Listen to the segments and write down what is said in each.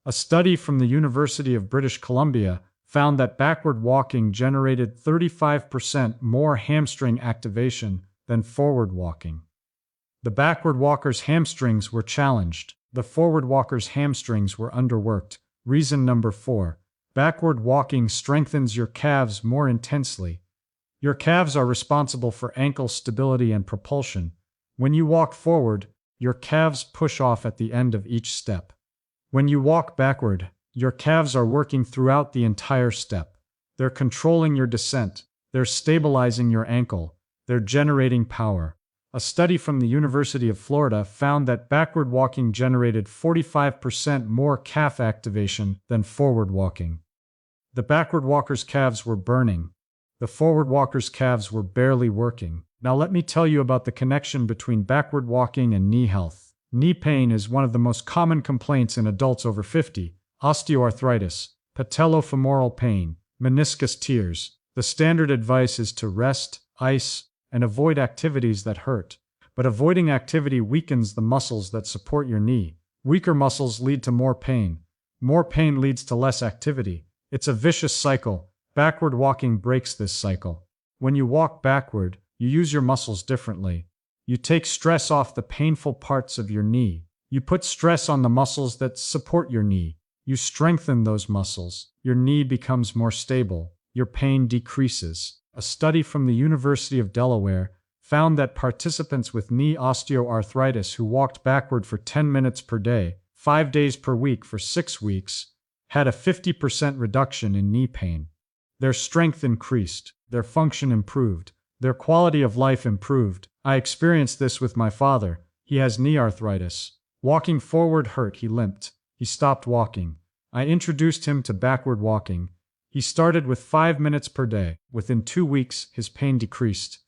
A study from the University of British Columbia found that backward walking generated 35% more hamstring activation than forward walking. The backward walker's hamstrings were challenged. The forward walker's hamstrings were underworked. Reason number 4. Backward walking strengthens your calves more intensely. Your calves are responsible for ankle stability and propulsion. When you walk forward, your calves push off at the end of each step. When you walk backward, your calves are working throughout the entire step. They're controlling your descent. They're stabilizing your ankle. They're generating power. A study from the University of Florida found that backward walking generated 45% more calf activation than forward walking. The backward walker's calves were burning. The forward walker's calves were barely working. Now let me tell you about the connection between backward walking and knee health. Knee pain is one of the most common complaints in adults over 50. Osteoarthritis, patellofemoral pain, meniscus tears. The standard advice is to rest, ice, and avoid activities that hurt. But avoiding activity weakens the muscles that support your knee. Weaker muscles lead to more pain. More pain leads to less activity. It's a vicious cycle. Backward walking breaks this cycle. When you walk backward, you use your muscles differently. You take stress off the painful parts of your knee. You put stress on the muscles that support your knee. You strengthen those muscles. Your knee becomes more stable. Your pain decreases. A study from the University of Delaware found that participants with knee osteoarthritis who walked backward for 10 minutes per day, 5 days per week for 6 weeks, had a 50% reduction in knee pain. Their strength increased. Their function improved. Their quality of life improved. I experienced this with my father. He has knee arthritis. Walking forward hurt. He limped. He stopped walking. I introduced him to backward walking. He started with 5 minutes per day. Within 2 weeks, his pain decreased.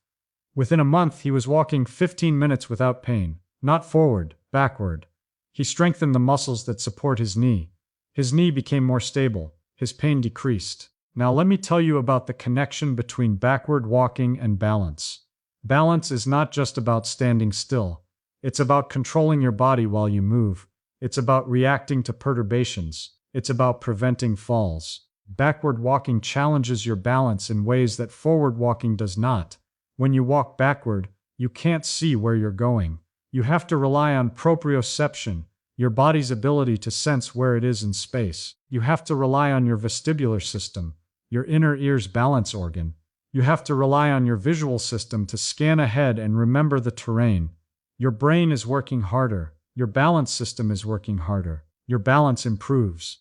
Within a month, he was walking 15 minutes without pain. Not forward, backward. He strengthened the muscles that support his knee. His knee became more stable. His pain decreased. Now let me tell you about the connection between backward walking and balance. Balance is not just about standing still. It's about controlling your body while you move. It's about reacting to perturbations. It's about preventing falls. Backward walking challenges your balance in ways that forward walking does not. When you walk backward, you can't see where you're going. You have to rely on proprioception, your body's ability to sense where it is in space. You have to rely on your vestibular system, your inner ear's balance organ. You have to rely on your visual system to scan ahead and remember the terrain. Your brain is working harder. Your balance system is working harder. Your balance improves.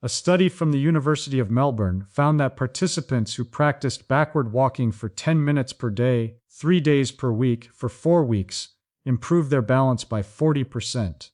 A study from the University of Melbourne found that participants who practiced backward walking for 10 minutes per day, 3 days per week, for 4 weeks, improved their balance by 40%.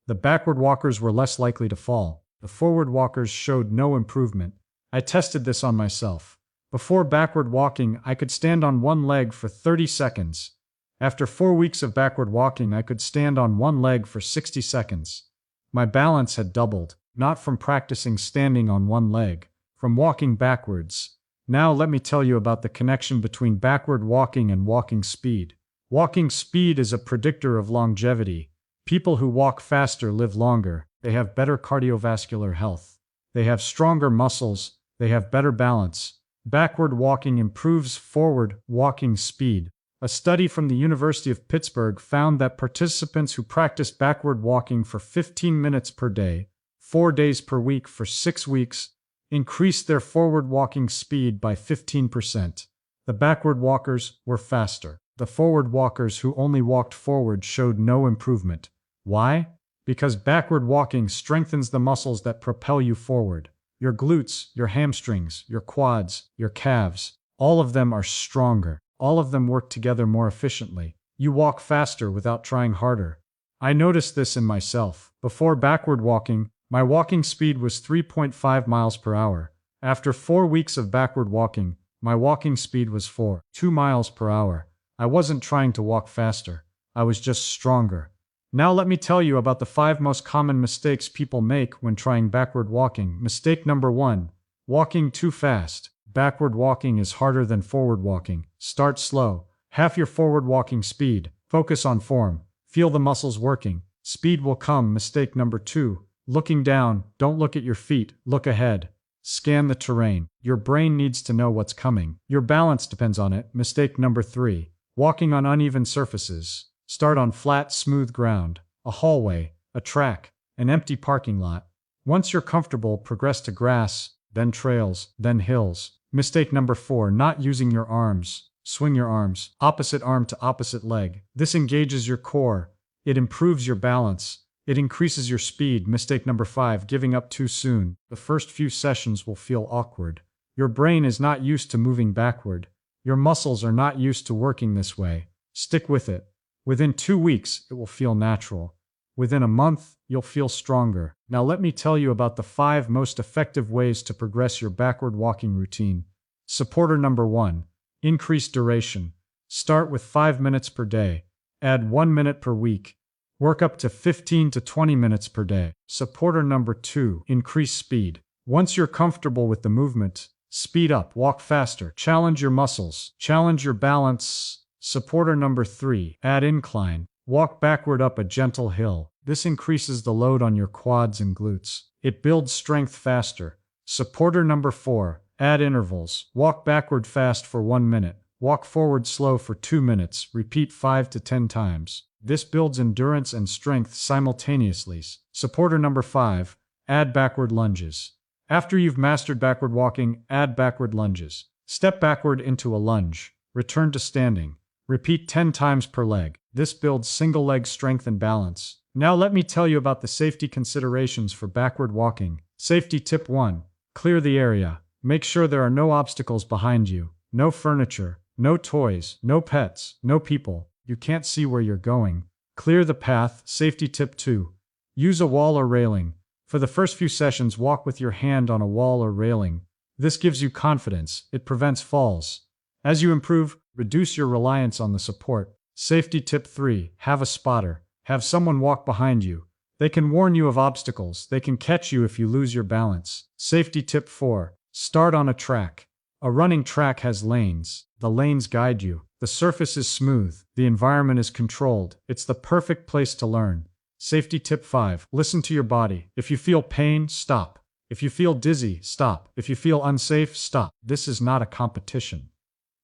The backward walkers were less likely to fall. The forward walkers showed no improvement. I tested this on myself. Before backward walking, I could stand on one leg for 30 seconds. After 4 weeks of backward walking, I could stand on one leg for 60 seconds. My balance had doubled, not from practicing standing on one leg, from walking backwards. Now let me tell you about the connection between backward walking and walking speed. Walking speed is a predictor of longevity. People who walk faster live longer. They have better cardiovascular health. They have stronger muscles. They have better balance. Backward walking improves forward walking speed. A study from the University of Pittsburgh found that participants who practiced backward walking for 15 minutes per day, 4 days per week for 6 weeks, increased their forward walking speed by 15%. The backward walkers were faster. The forward walkers who only walked forward showed no improvement. Why? Because backward walking strengthens the muscles that propel you forward. Your glutes, your hamstrings, your quads, your calves, all of them are stronger. All of them work together more efficiently. You walk faster without trying harder. I noticed this in myself. Before backward walking, my walking speed was 3.5 miles per hour. After 4 weeks of backward walking, my walking speed was 2 miles per hour. I wasn't trying to walk faster. I was just stronger. Now let me tell you about the 5 most common mistakes people make when trying backward walking. Mistake number 1. Walking too fast. Backward walking is harder than forward walking. Start slow. Half your forward walking speed. Focus on form. Feel the muscles working. Speed will come. Mistake number 2. Looking down, don't look at your feet, look ahead. Scan the terrain. Your brain needs to know what's coming. Your balance depends on it. Mistake number 3. Walking on uneven surfaces. Start on flat, smooth ground, a hallway, a track, an empty parking lot. Once you're comfortable, progress to grass, then trails, then hills. Mistake number 4. Not using your arms. Swing your arms, opposite arm to opposite leg. This engages your core. It improves your balance. It increases your speed. Mistake number 5. Giving up too soon. The first few sessions will feel awkward. Your brain is not used to moving backward. Your muscles are not used to working this way. Stick with it. Within 2 weeks, it will feel natural. Within a month, you'll feel stronger. Now let me tell you about the 5 most effective ways to progress your backward walking routine. Supporter number 1. Increase duration. Start with 5 minutes per day. Add 1 minute per week. Work up to 15 to 20 minutes per day. Supporter number 2. Increase speed. Once you're comfortable with the movement, speed up, walk faster, challenge your muscles, challenge your balance. Supporter number 3. Add incline. Walk backward up a gentle hill. This increases the load on your quads and glutes. It builds strength faster. Supporter number 4. Add intervals. Walk backward fast for 1 minute. Walk forward slow for 2 minutes. Repeat 5 to 10 times. This builds endurance and strength simultaneously. Supporter number 5. Add backward lunges. After you've mastered backward walking, add backward lunges. Step backward into a lunge. Return to standing. Repeat 10 times per leg. This builds single leg strength and balance. Now let me tell you about the safety considerations for backward walking. Safety tip 1. Clear the area. Make sure there are no obstacles behind you. No furniture, no toys, no pets, no people. You can't see where you're going. Clear the path. Safety tip 2. Use a wall or railing. For the first few sessions, walk with your hand on a wall or railing. This gives you confidence. It prevents falls. As you improve, reduce your reliance on the support. Safety tip 3. Have a spotter. Have someone walk behind you. They can warn you of obstacles. They can catch you if you lose your balance. Safety tip 4. Start on a track. A running track has lanes. The lanes guide you. The surface is smooth. The environment is controlled. It's the perfect place to learn. Safety tip 5. Listen to your body. If you feel pain, stop. If you feel dizzy, stop. If you feel unsafe, stop. This is not a competition.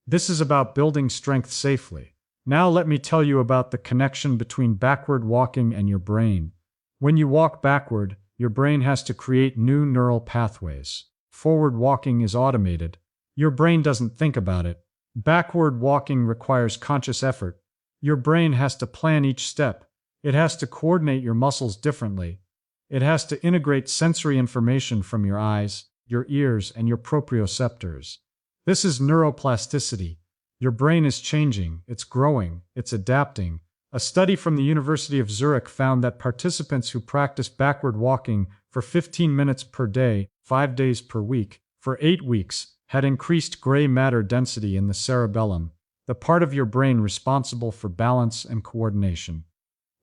This is about building strength safely. Now let me tell you about the connection between backward walking and your brain. When you walk backward, your brain has to create new neural pathways. Forward walking is automated. Your brain doesn't think about it. Backward walking requires conscious effort. Your brain has to plan each step. It has to coordinate your muscles differently. It has to integrate sensory information from your eyes, your ears, and your proprioceptors. This is neuroplasticity. Your brain is changing, it's growing, it's adapting. A study from the University of Zurich found that participants who practiced backward walking for 15 minutes per day, 5 days per week, for 8 weeks, had increased gray matter density in the cerebellum, the part of your brain responsible for balance and coordination.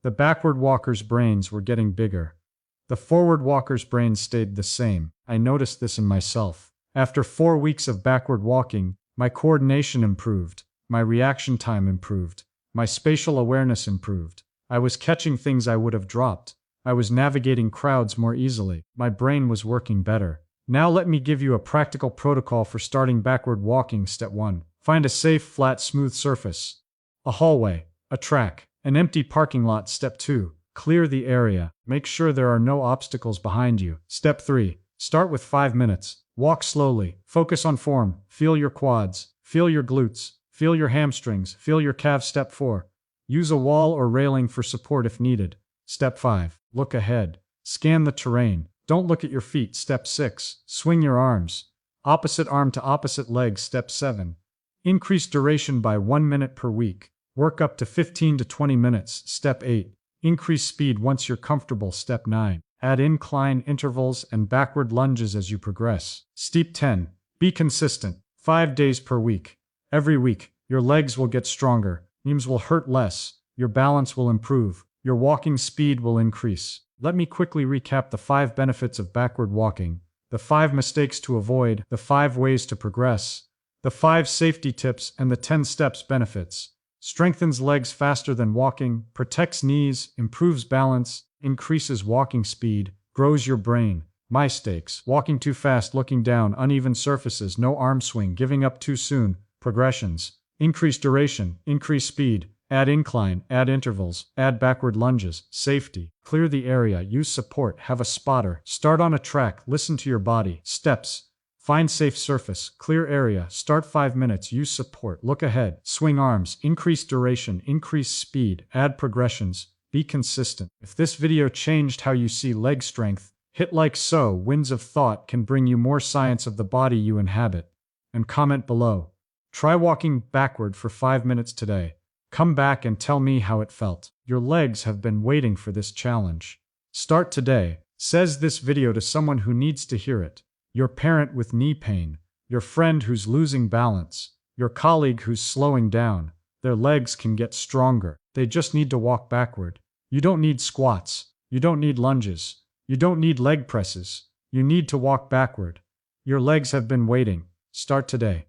The backward walkers' brains were getting bigger. The forward walkers' brains stayed the same. I noticed this in myself. After 4 weeks of backward walking, my coordination improved, my reaction time improved, my spatial awareness improved. I was catching things I would have dropped. I was navigating crowds more easily. My brain was working better. Now let me give you a practical protocol for starting backward walking. Step 1. Find a safe, flat, smooth surface. A hallway, a track, an empty parking lot. Step 2. Clear the area. Make sure there are no obstacles behind you. Step 3. Start with 5 minutes. Walk slowly. Focus on form. Feel your quads. Feel your glutes. Feel your hamstrings. Feel your calves. Step 4. Use a wall or railing for support if needed. Step 5. Look ahead. Scan the terrain. Don't look at your feet. Step 6. Swing your arms. Opposite arm to opposite leg. Step 7. Increase duration by 1 minute per week. Work up to 15 to 20 minutes. Step 8. Increase speed once you're comfortable. Step 9. Add incline intervals and backward lunges as you progress. Step 10. Be consistent. 5 days per week. Every week, your legs will get stronger. Knees will hurt less. Your balance will improve. Your walking speed will increase. Let me quickly recap the 5 benefits of backward walking, the 5 mistakes to avoid, the 5 ways to progress, the 5 safety tips, and the 10 steps benefits. Strengthens legs faster than walking, protects knees, improves balance, increases walking speed, grows your brain. Mistakes: walking too fast, looking down, uneven surfaces, no arm swing, giving up too soon. Progressions: increase duration, increase speed, add incline, add intervals, add backward lunges. Safety: clear the area, use support, have a spotter, start on a track, listen to your body. Steps: find safe surface, clear area, start 5 minutes, use support, look ahead, swing arms, increase duration, increase speed, add progressions, be consistent. If this video changed how you see leg strength, hit like so. Winds of Thought can bring you more science of the body you inhabit. And comment below. Try walking backward for 5 minutes today. Come back and tell me how it felt. Your legs have been waiting for this challenge. Start today. Says this video to someone who needs to hear it. Your parent with knee pain, your friend who's losing balance, your colleague who's slowing down. Their legs can get stronger. They just need to walk backward. You don't need squats. You don't need lunges. You don't need leg presses. You need to walk backward. Your legs have been waiting. Start today.